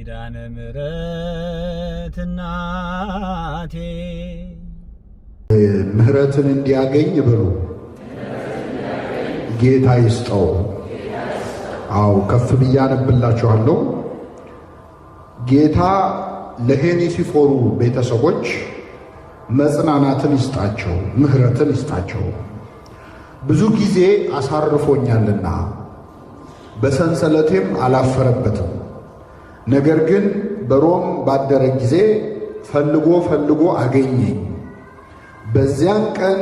ኪዳነ ምሕረት እናቴ ምሕረትን እንዲያገኝ ብሎ ጌታ ይስጠው። አው ከፍ ብዬ አነብላችኋለሁ። ጌታ ለሄኔሲፎሩ ቤተሰቦች መጽናናትን ይስጣቸው፣ ምሕረትን ይስጣቸው። ብዙ ጊዜ አሳርፎኛልና በሰንሰለቴም አላፈረበትም። ነገር ግን በሮም ባደረ ጊዜ ፈልጎ አገኘኝ። በዚያን ቀን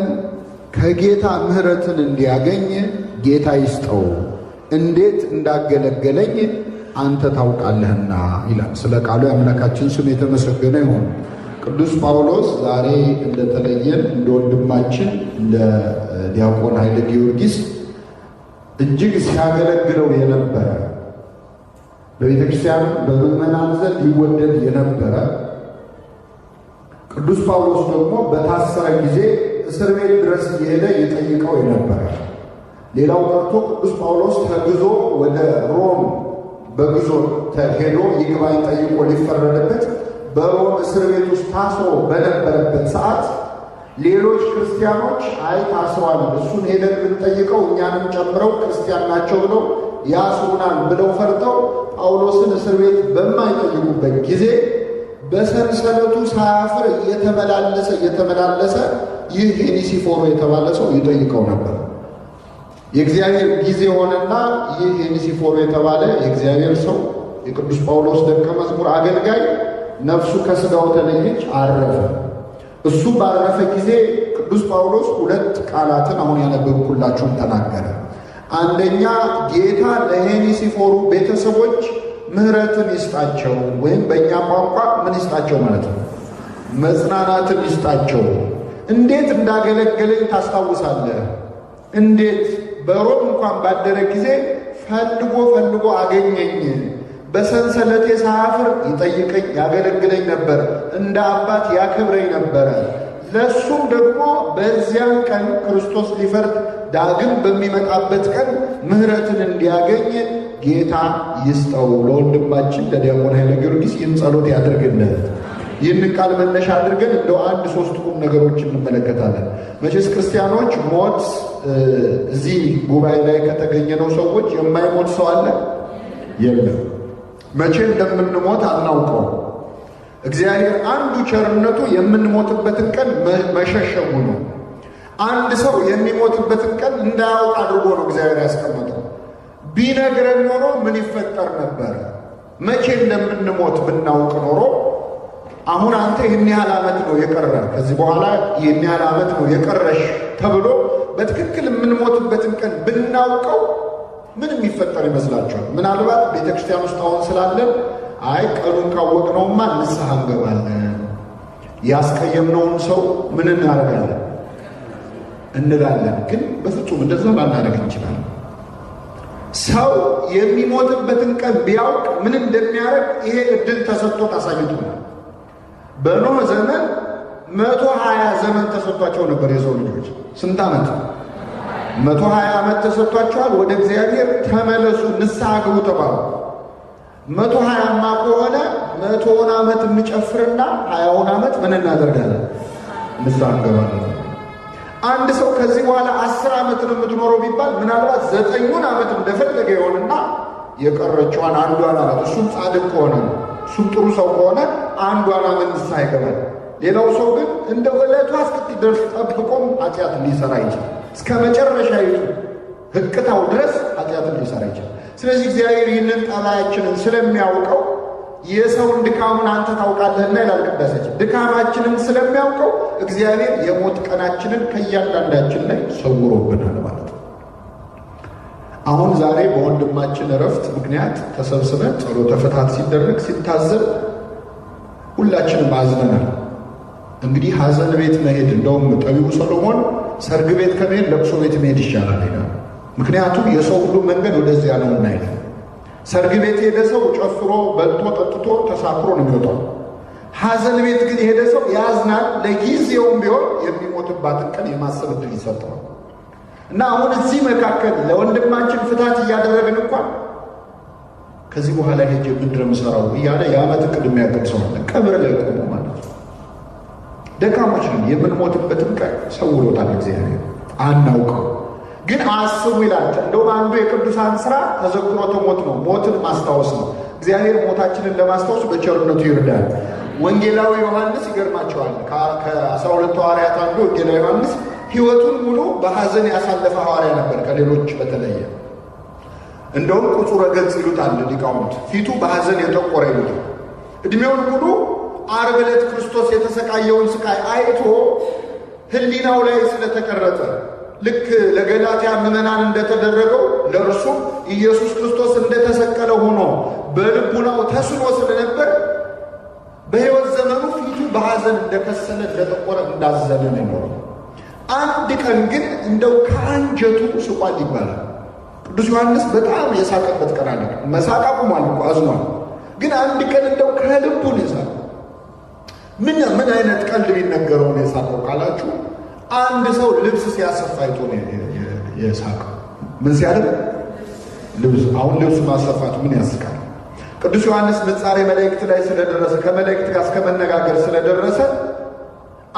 ከጌታ ምሕረትን እንዲያገኝ ጌታ ይስጠው፣ እንዴት እንዳገለገለኝ አንተ ታውቃለህና ይላል። ስለ ቃሉ የአምላካችን ስም የተመሰገነ ይሁን። ቅዱስ ጳውሎስ ዛሬ እንደተለየን እንደ ወንድማችን እንደ ዲያቆን ኃይለ ጊዮርጊስ እጅግ ሲያገለግለው የነበረ በቤተ ክርስቲያን በምዕመናን ዘንድ ይወደድ የነበረ ቅዱስ ጳውሎስ ደግሞ በታሰረ ጊዜ እስር ቤት ድረስ እየሄደ ይጠይቀው የነበረ። ሌላው ቀርቶ ቅዱስ ጳውሎስ ተግዞ ወደ ሮም በግዞት ተሄዶ ይግባኝ ጠይቆ ሊፈረድበት በሮም እስር ቤት ውስጥ ታስሮ በነበረበት ሰዓት ሌሎች ክርስቲያኖች አይ ታስሯል፣ እሱን ሄደን ብንጠይቀው እኛንም ጨምረው ክርስቲያን ናቸው ብለው ያስሩናል ብለው ፈርተው ጳውሎስን እስር ቤት በማይጠይቁበት ጊዜ በሰንሰለቱ ሳያፍር እየተመላለሰ ይህ ሄኔሲፎሩ የተባለ ሰው ይጠይቀው ነበር። የእግዚአብሔር ጊዜ ሆነና ይህ ሄኔሲፎሩ የተባለ የእግዚአብሔር ሰው የቅዱስ ጳውሎስ ደቀ መዝሙር አገልጋይ ነፍሱ ከሥጋው ተለየች፣ አረፈ። እሱ ባረፈ ጊዜ ቅዱስ ጳውሎስ ሁለት ቃላትን አሁን ያነበብኩላችሁን ተናገረ። አንደኛ ጌታ ለሄኔሲፎሩ ቤተሰቦች ምሕረትን ይስጣቸው፣ ወይም በእኛ ቋንቋ ምን ይስጣቸው ማለት ነው? መጽናናትን ይስጣቸው። እንዴት እንዳገለገለኝ ታስታውሳለህ? እንዴት በሮም እንኳን ባደረ ጊዜ ፈልጎ አገኘኝ። በሰንሰለቴ ሳያፍር ይጠይቀኝ ያገለግለኝ ነበር፣ እንደ አባት ያከብረኝ ነበረ። ለሱም ደግሞ በዚያን ቀን ክርስቶስ ሊፈርድ ዳግም በሚመጣበት ቀን ምሕረትን እንዲያገኝ ጌታ ይስጠው። ለወንድማችን ለዲያቆን ኃይለ ጊዮርጊስ ይህን ጸሎት ያድርግልን። ይህንን ቃል መነሻ አድርገን እንደው አንድ ሶስት ቁም ነገሮች እንመለከታለን። መቼስ ክርስቲያኖች ሞት እዚህ ጉባኤ ላይ ከተገኘነው ሰዎች የማይሞት ሰው አለ? የለም። መቼ እንደምንሞት አናውቀው። እግዚአብሔር አንዱ ቸርነቱ የምንሞትበትን ቀን መሸሸጉ ነው። አንድ ሰው የሚሞትበትን ቀን እንዳያውቅ አድርጎ ነው እግዚአብሔር ያስቀመጠው። ቢነግረን ኖሮ ምን ይፈጠር ነበር? መቼ እንደምንሞት ብናውቅ ኖሮ አሁን አንተ ይህን ያህል ዓመት ነው የቀረ፣ ከዚህ በኋላ ይህን ያህል ዓመት ነው የቀረሽ ተብሎ በትክክል የምንሞትበትን ቀን ብናውቀው ምን የሚፈጠር ይመስላችኋል? ምናልባት ቤተ ክርስቲያን ውስጥ አሁን ስላለን አይ ቀኑን ካወቅነውማ ንስሐ እንገባለን፣ ያስቀየምነውን ሰው ምን እናደርጋለን እንላለን። ግን በፍጹም እንደዛ ላናደርግ እንችላለን። ሰው የሚሞትበትን ቀን ቢያውቅ ምን እንደሚያደርግ ይሄ እድል ተሰጥቶት አሳይቶናል። በኖህ ዘመን 120 ዘመን ተሰጥቷቸው ነበር የሰው ልጆች። ስንት ዓመት? 120 ዓመት ተሰጥቷቸዋል። ወደ እግዚአብሔር ተመለሱ ንስሐ ግቡ ተባሉ። 120ማ ከሆነ 100ውን ዓመት እንጨፍርና 20ውን ዓመት ምን እናደርጋለን? ንስሐ እንገባለን። አንድ ሰው ከዚህ በኋላ 10 ዓመት ነው የምትኖረው ቢባል ምናልባት 9ውን ዓመት እንደፈለገ ይሆንና የቀረችዋን አንዷን ዓመት እሱም ጻድቅ ከሆነ እሱም ጥሩ ሰው ከሆነ አንዷን ዓመት ንስሐ ይገባል። ሌላው ሰው ግን እንደ ዕለቷ እስክትደርስ ጠብቆም ኃጢአት ሊሰራ ይችላል። እስከ መጨረሻይቱ ህቅታው ድረስ ኃጢአትን ሊሰራ ይችላል። ስለዚህ እግዚአብሔር ይህንን ጠባያችንን ስለሚያውቀው የሰውን ድካሙን አንተ ታውቃለህና ይላል ቅዳሴያችን። ድካማችንን ስለሚያውቀው እግዚአብሔር የሞት ቀናችንን ከእያንዳንዳችን ላይ ሰውሮብናል ማለት ነው። አሁን ዛሬ በወንድማችን እረፍት ምክንያት ተሰብስበን ጸሎተ ፍትሐት ሲደረግ ሲታዘብ ሁላችንም አዝነናል። እንግዲህ ሐዘን ቤት መሄድ እንደውም ጠቢቡ ሰሎሞን ሰርግ ቤት ከመሄድ ለቅሶ ቤት መሄድ ይሻላል ይላል። ምክንያቱም የሰው ሁሉ መንገድ ወደዚያ ነውና ይላል። ሰርግ ቤት የሄደ ሰው ጨፍሮ በልቶ ጠጥቶ ተሳክሮ ነው የሚወጣው። ሐዘን ቤት ግን የሄደ ሰው ያዝናል። ለጊዜውም ቢሆን የሚሞትባትን ቀን የማሰብ ዕድል ይሰጠዋል። እና አሁን እዚህ መካከል ለወንድማችን ፍትሐት እያደረግን እንኳን ከዚህ በኋላ ሄጄ ምንድነው የምሰራው እያለ የዓመት ዕቅድ የሚያቅድ ሰው አለ። ቀብር ላይ ቆሞ ማለት ነው። ደካሞች ነን። የምንሞትበትን ቀን ሰውሮታል እግዚአብሔር፣ አናውቀው። ግን አስቡ ይላል። እንደውም አንዱ የቅዱሳን ሥራ ተዘክሮተ ሞት ነው። ሞትን ማስታወስ ነው። እግዚአብሔር ሞታችንን ለማስታወስ በቸርነቱ ይርዳል። ወንጌላዊ ዮሐንስ ይገርማቸዋል። ከ12 ሐዋርያት አንዱ ወንጌላዊ ዮሐንስ ሕይወቱን ሙሉ በሐዘን ያሳለፈ ሐዋርያ ነበር፣ ከሌሎች በተለየ። እንደውም ቁጹረ ገጽ ይሉታል ሊቃውንት፣ ፊቱ በሐዘን የጠቆረ ይሉታል። ዕድሜውን ሙሉ ዓርብ ዕለት ክርስቶስ የተሰቃየውን ስቃይ አይቶ ሕሊናው ላይ ስለተቀረጸ ልክ ለገላትያ ምዕመናን እንደተደረገው ለእርሱም ኢየሱስ ክርስቶስ እንደተሰቀለ ሆኖ በልቡናው ተስኖ ስለነበር በሕይወት ዘመኑ ፊቱ በሐዘን እንደከሰለ እንደጠቆረ እንዳዘነ ነው። አንድ ቀን ግን እንደው ከአንጀቱ ስቋል ይባላል። ቅዱስ ዮሐንስ በጣም የሳቀበት ቀን አለ። መሳቅ አቁሟል እኮ አዝኗል። ግን አንድ ቀን እንደው ከልቡ ነው የሳቀው። ምን አይነት ቀልድ ቢነገረው ነው የሳቀው ካላችሁ፣ አንድ ሰው ልብስ ሲያሰፋ አይቶ ነው የሳቀው። ምን ሲያደርግ? ልብስ። አሁን ልብስ ማሰፋቱ ምን ያስቃል? ቅዱስ ዮሐንስ ንጻሬ መላእክት ላይ ስለደረሰ ከመላእክት ጋር እስከመነጋገር ስለደረሰ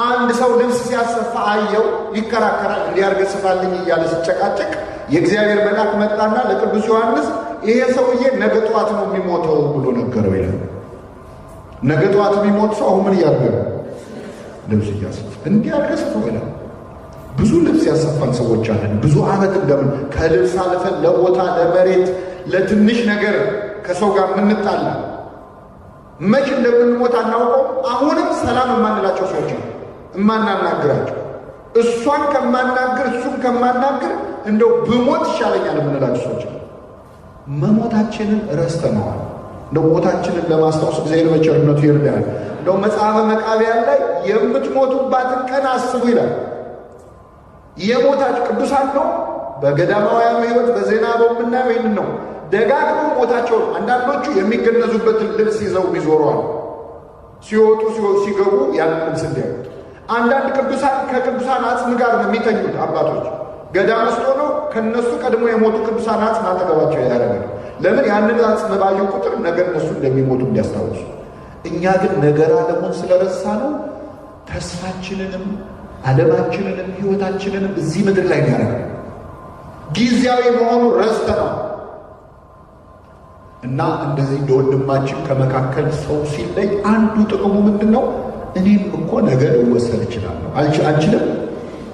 አንድ ሰው ልብስ ሲያሰፋ አየው፣ ይከራከራል። እንዲያርገ ስፋልኝ እያለ ሲጨቃጨቅ የእግዚአብሔር መልአክ መጣና ለቅዱስ ዮሐንስ ይሄ ሰውዬ ነገ ጠዋት ነው የሚሞተው ብሎ ነገረው ይላል። ነገ ጠዋት የሚሞት ሰው አሁን ምን እያደረገ ልብስ እያሰፋ እንዲያርገ ስፋው ይላል። ብዙ ልብስ ያሰፋን ሰዎች አለን። ብዙ ዓመት እንደምን ከልብስ አልፈን ለቦታ ለመሬት ለትንሽ ነገር ከሰው ጋር የምንጣላ መች እንደምንሞት አናውቀው። አሁንም ሰላም የማንላቸው ሰዎች ነው እማናናግራቸው። እሷን ከማናግር እሱን ከማናግር እንደው ብሞት ይሻለኛል የምንላቸው ሰዎች ነው። መሞታችንን ረስተነዋል። እንደው ሞታችንን ለማስታወስ እግዚአብሔር በቸርነቱ ይርዳል። እንደው መጽሐፈ መቃብያን ላይ የምትሞቱባትን ቀን አስቡ ይላል። የሞታችሁ ቅዱሳን ነው። በገዳማውያኑ ሕይወት በዜና በምናየው ይህን ነው። ደጋግሞ ሞታቸውን አንዳንዶቹ የሚገነዙበትን ልብስ ይዘው ይዞረዋል። ሲወጡ ሲገቡ ያንን ልብስ እንዲያዩት። አንዳንድ ቅዱሳን ከቅዱሳን አጽም ጋር ነው የሚተኙት። አባቶች ገዳም ውስጥ ሆነው ከነሱ ቀድሞ የሞቱ ቅዱሳን አጽም አጠገባቸው ያደረጋል። ለምን? ያንን አጽም ባዩ ቁጥር ነገ እነሱ እንደሚሞቱ እንዲያስታውሱ። እኛ ግን ነገር ዓለሙን ስለረሳ ነው ተስፋችንንም ዓለማችንንም ሕይወታችንንም እዚህ ምድር ላይ ያደረጋል። ጊዜያዊ መሆኑ ረስተነው እና እንደዚህ እንደ ወንድማችን ከመካከል ሰው ሲለይ አንዱ ጥቅሙ ምንድን ነው? እኔም እኮ ነገ ልወሰድ እችላለሁ። አንችልም?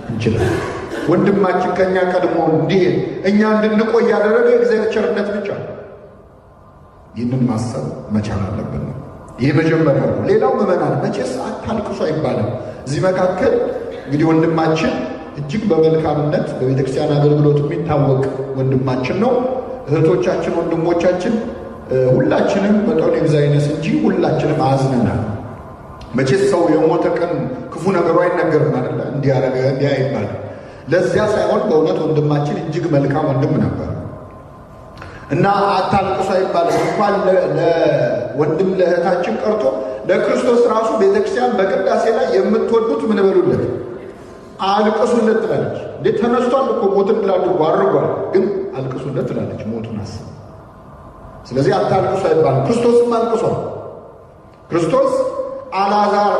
እንችላለን። ወንድማችን ከእኛ ቀድሞ እንዲሄድ እኛ እንድንቆይ ያደረገ የእግዚአብሔር ቸርነት ብቻ ነው። ይህንን ማሰብ መቻል አለብን ነው። ይህ መጀመሪያ ነው። ሌላው ምዕመናን መቼስ አታልቅሱ አይባልም። እዚህ መካከል እንግዲህ ወንድማችን እጅግ በመልካምነት በቤተክርስቲያን አገልግሎት የሚታወቅ ወንድማችን ነው። እህቶቻችን፣ ወንድሞቻችን ሁላችንም መጠኑ ይብዛ ይነስ እንጂ ሁላችንም አዝነናል። መቼስ ሰው የሞተ ቀን ክፉ ነገሩ አይነገርም አይደል? እንዲያረገ እንዲያ አይባልም። ለዚያ ሳይሆን በእውነት ወንድማችን እጅግ መልካም ወንድም ነበር እና አታልቅሱ አይባልም። እንኳን ለወንድም ለእህታችን ቀርቶ ለክርስቶስ ራሱ ቤተክርስቲያን በቅዳሴ ላይ የምትወዱት ምን በሉለት አልቅሱለት ትላለች። እንዴት ተነስቷል እኮ ሞትን ትላሉ አድርጓል፣ ግን አልቅሱለት ትላለች ሞቱን አስብ። ስለዚህ አታልቅሱ አይባልም። ክርስቶስም አልቅሷል። ክርስቶስ አልዓዛር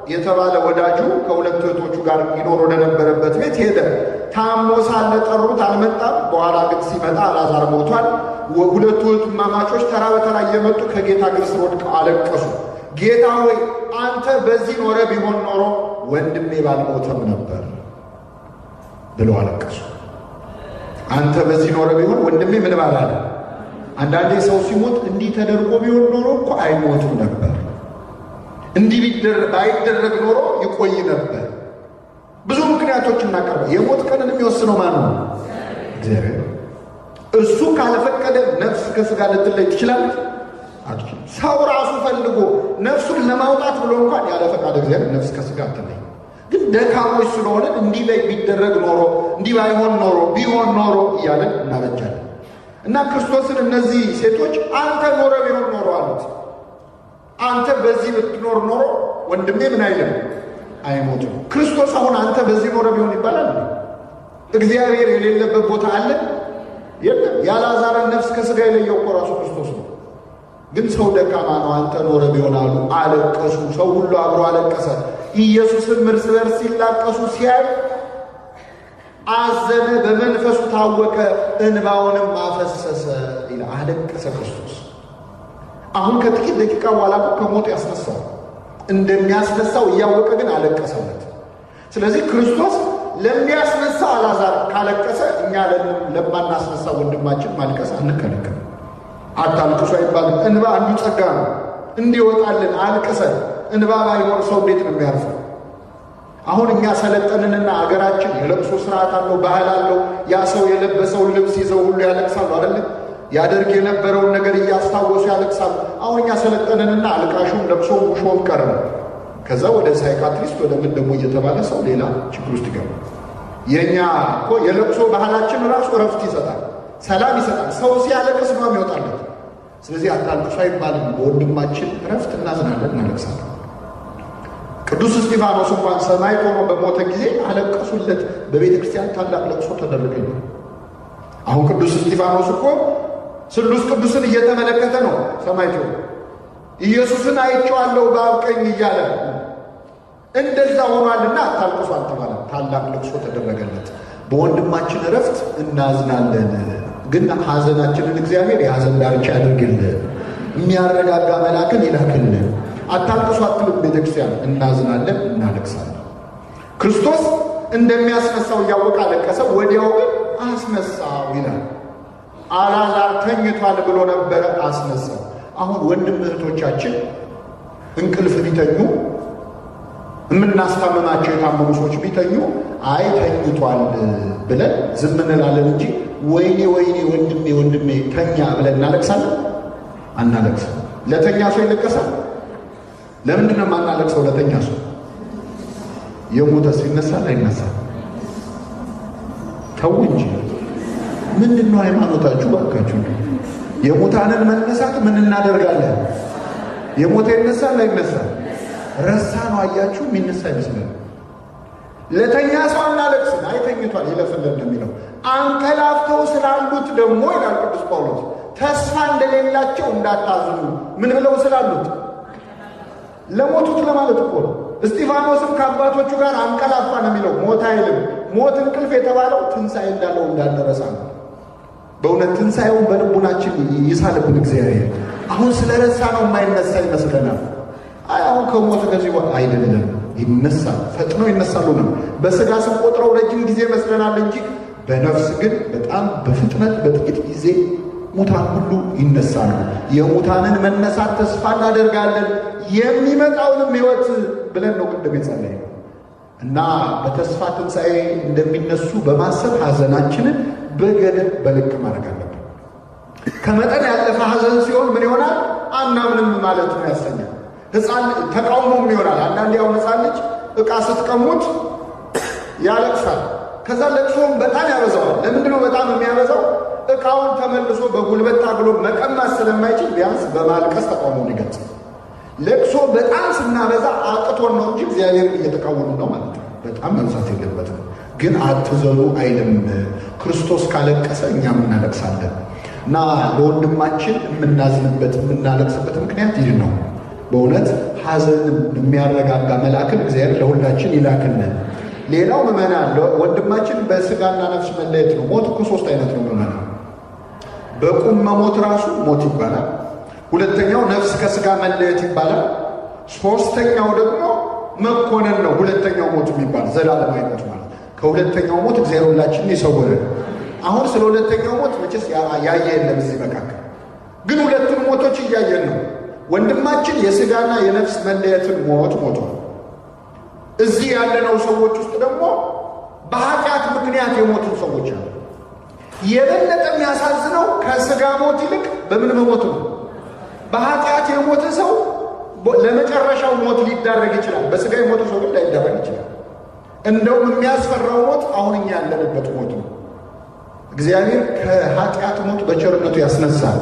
የተባለ ወዳጁ ከሁለት እህቶቹ ጋር ይኖር ወደነበረበት ቤት ሄደ። ታሞ ሳለ ጠሩት፣ አልመጣም። በኋላ ግን ሲመጣ አልዓዛር ሞቷል። ሁለቱ እህትማማቾች ተራ በተራ እየመጡ ከጌታ እግር ስር ወድቀው አለቀሱ። ጌታ ሆይ አንተ በዚህ ኖረ ቢሆን ኖሮ ወንድሜ ባልሞተም ነበር ብለው አለቀሱ። አንተ በዚህ ኖረ ቢሆን ወንድሜ ምን ባላለ። አንዳንዴ ሰው ሲሞት እንዲህ ተደርጎ ቢሆን ኖሮ እኮ አይሞትም ነበር፣ እንዲህ ባይደረግ ኖሮ ይቆይ ነበር። ብዙ ምክንያቶች እናቀርበ። የሞት ቀንን የሚወስነው ማን ነው? እግዚአብሔር። እሱ ካልፈቀደ ነፍስ ከስጋ ልትለይ ትችላለች? አትችልም። ሰው ራሱ ፈልጎ ነፍሱን ለማውጣት ብሎ እንኳን ያለ ፈቃድ እግዚአብሔር ነፍስ ከስጋ አትለይ። ግን ደካሞች ስለሆነ እንዲህ ላይ ቢደረግ ኖሮ እንዲህ ባይሆን ኖሮ ቢሆን ኖሮ እያለን እናበጃለን። እና ክርስቶስን እነዚህ ሴቶች አንተ ኖረ ቢሆን ኖሮ አሉት። አንተ በዚህ ብትኖር ኖሮ ወንድሜ ምን አይልም አይሞትም። ክርስቶስ አሁን አንተ በዚህ ኖረ ቢሆን ይባላል? እግዚአብሔር የሌለበት ቦታ አለ? የለም። የአልዓዛርን ነፍስ ከስጋ የለየው እኮ ራሱ ክርስቶስ ነው። ግን ሰው ደካማ ነው፣ አንተ ኖረ ቢሆን አሉ። አለቀሱ። ሰው ሁሉ አብሮ አለቀሰ። ኢየሱስም እርስ በርስ ሲላቀሱ ሲያይ አዘነ፣ በመንፈሱ ታወከ፣ እንባውንም አፈሰሰ ይላል። አለቀሰ ክርስቶስ። አሁን ከጥቂት ደቂቃ በኋላ ከሞት ያስነሳው እንደሚያስነሳው እያወቀ ግን አለቀሰለት። ስለዚህ ክርስቶስ ለሚያስነሳው አልዓዛር ካለቀሰ እኛ ለማናስነሳው ወንድማችን ማልቀስ አንከለከልም። አታልቅሱ አይባልም። እንባ አንዱ ጸጋ ነው። እንዲወጣልን አልቅሰን። እንባ ባይኖር ሰው እንዴት ነው የሚያርፈው? አሁን እኛ ሰለጠንንና አገራችን የለቅሶ ስርዓት አለው፣ ባህል አለው። ያ ሰው የለበሰውን ልብስ ይዘው ሁሉ ያለቅሳሉ አይደለም? ያደርግ የነበረውን ነገር እያስታወሱ ያለቅሳሉ። አሁን እኛ ሰለጠንንና አልቃሹም ለቅሶም ሙሾም ቀረ። ከዛ ወደ ሳይካትሪስት ወደ ምን ደግሞ እየተባለ ሰው ሌላ ችግር ውስጥ ይገባል። የእኛ እኮ የለቅሶ ባህላችን ራሱ እረፍት ይሰጣል፣ ሰላም ይሰጣል። ሰው ሲያለቅስ ነው የሚወጣለት። ስለዚህ አታልቅሱ አይባልም። በወንድማችን እረፍት እናዝናለን፣ እናለቅሳለን። ቅዱስ እስጢፋኖስ እንኳን ሰማዕት ሆኖ በሞተ ጊዜ አለቀሱለት። በቤተ ክርስቲያን ታላቅ ለቅሶ ተደረገ። አሁን ቅዱስ እስጢፋኖስ እኮ ስሉስ ቅዱስን እየተመለከተ ነው ሰማዕት ሆኖ። ኢየሱስን አይቼዋለሁ በአብ ቀኝ እያለ እንደዛ ሆኗልና አታልቅሱ አልተባለም። ታላቅ ለቅሶ ተደረገለት። በወንድማችን እረፍት እናዝናለን። ግን ሐዘናችንን እግዚአብሔር የሐዘን ዳርቻ ያደርግልን፣ የሚያረጋጋ መልአክን ይላክልን። አታልቅሱ አትልም ቤተክርስቲያን። እናዝናለን፣ እናለቅሳለን። ክርስቶስ እንደሚያስነሳው እያወቀ አለቀሰ። ወዲያው ግን አስነሳው ይላል። አልዓዛር ተኝቷል ብሎ ነበረ፣ አስነሳው። አሁን ወንድም እህቶቻችን እንቅልፍ ቢተኙ፣ የምናስታመማቸው የታመሙ ሰዎች ቢተኙ አይ ተኝቷል ብለን ዝም እንላለን እንጂ ወይኔ ወይኔ ወንድሜ ወንድሜ ተኛ ብለን እናለቅሳለን? አናለቅስም። ለተኛ ሰው ይለቀሳል? ለምንድን ነው የማናለቅሰው? ለተኛ ሰው የሞተስ ይነሳል አይነሳል? ተው እንጂ ምንድን ነው ሃይማኖታችሁ? ባካችሁ የሙታንን መነሳት ምን እናደርጋለን? የሞተ ይነሳል አይነሳል? ረሳ ነው። አያችሁ፣ የሚነሳ ይመስላል። ለተኛ ሰው አናለቅስም። አይተኝቷል ይለፍልን እንደሚለው አንቀላፍተው ስላሉት ደግሞ ይላል ቅዱስ ጳውሎስ ተስፋ እንደሌላቸው እንዳታዝኑ። ምን ብለው ስላሉት? ለሞቱት ለማለት እኮ ነው። እስጢፋኖስም ከአባቶቹ ጋር አንቀላፋ ነው የሚለው፣ ሞት አይልም። ሞት እንቅልፍ የተባለው ትንሣኤ እንዳለው እንዳንረሳ ነው። በእውነት ትንሣኤውን በልቡናችን ይሳልብን እግዚአብሔር። አሁን ስለረሳ ነው የማይነሳ ይመስለናል። አይ አሁን ከሞት ከዚህ አይደለም፣ ይነሳል። ፈጥነው ይነሳሉ ነው። በሥጋ ስንቆጥረው ረጅም ጊዜ ይመስለናል እንጂ በነፍስ ግን በጣም በፍጥነት በጥቂት ጊዜ ሙታን ሁሉ ይነሳሉ። የሙታንን መነሳት ተስፋ እናደርጋለን፣ የሚመጣውንም ሕይወት ብለን ነው ቅድም የጸለይ እና በተስፋ ትንሣኤ እንደሚነሱ በማሰብ ሐዘናችንን በገደብ በልክ ማድረግ አለብን። ከመጠን ያለፈ ሐዘን ሲሆን ምን ይሆናል? አናምንም ማለት ነው ያሰኛል። ሕፃን ተቃውሞም ይሆናል። አንዳንዴ ያው ሕፃን ልጅ ዕቃ ስትቀሙት ያለቅሳል። ከዛ ለቅሶም በጣም ያበዛዋል። ለምንድነው በጣም የሚያበዛው? ዕቃውን ተመልሶ በጉልበት ታግሎ መቀማት ስለማይችል ቢያንስ በማልቀስ ተቃውሞውን ይገልጻል። ለቅሶ በጣም ስናበዛ አቅቶን ነው እንጂ እግዚአብሔርን እየተቃወሙ ነው ማለት ነው። በጣም መብዛት የለበትም። ግን አትዘኑ አይልም። ክርስቶስ ካለቀሰ እኛም እናለቅሳለን። እና ለወንድማችን የምናዝንበት የምናለቅስበት ምክንያት ይህ ነው። በእውነት ሐዘንን የሚያረጋጋ መልአክን እግዚአብሔር ለሁላችን ይላክልን። ሌላው ምዕመናን ወንድማችን በሥጋና ነፍስ መለየት ነው። ሞት እኮ ሦስት አይነት ነው ምዕመናን። በቁም መሞት ራሱ ሞት ይባላል። ሁለተኛው ነፍስ ከሥጋ መለየት ይባላል። ሦስተኛው ደግሞ መኮነን ነው። ሁለተኛው ሞት የሚባል ዘላለማዊ ሞት ማለት። ከሁለተኛው ሞት እግዚአብሔር ሁላችንን ይሰውረን። አሁን ስለ ሁለተኛው ሞት መቼስ ያየ የለም እዚህ መካከል፣ ግን ሁለቱን ሞቶች እያየን ነው። ወንድማችን የሥጋና የነፍስ መለየትን ሞት ሞቷል። እዚህ ያለነው ሰዎች ውስጥ ደግሞ በኃጢአት ምክንያት የሞቱ ሰዎች አሉ። የበለጠ የሚያሳዝነው ከሥጋ ሞት ይልቅ በምን መሞት ነው? በኃጢአት የሞተ ሰው ለመጨረሻው ሞት ሊዳረግ ይችላል። በሥጋ የሞተ ሰው ግን ላይዳረግ ይችላል። እንደውም የሚያስፈራው ሞት አሁን እኛ ያለንበት ሞት ነው። እግዚአብሔር ከኃጢአት ሞት በቸርነቱ ያስነሳል።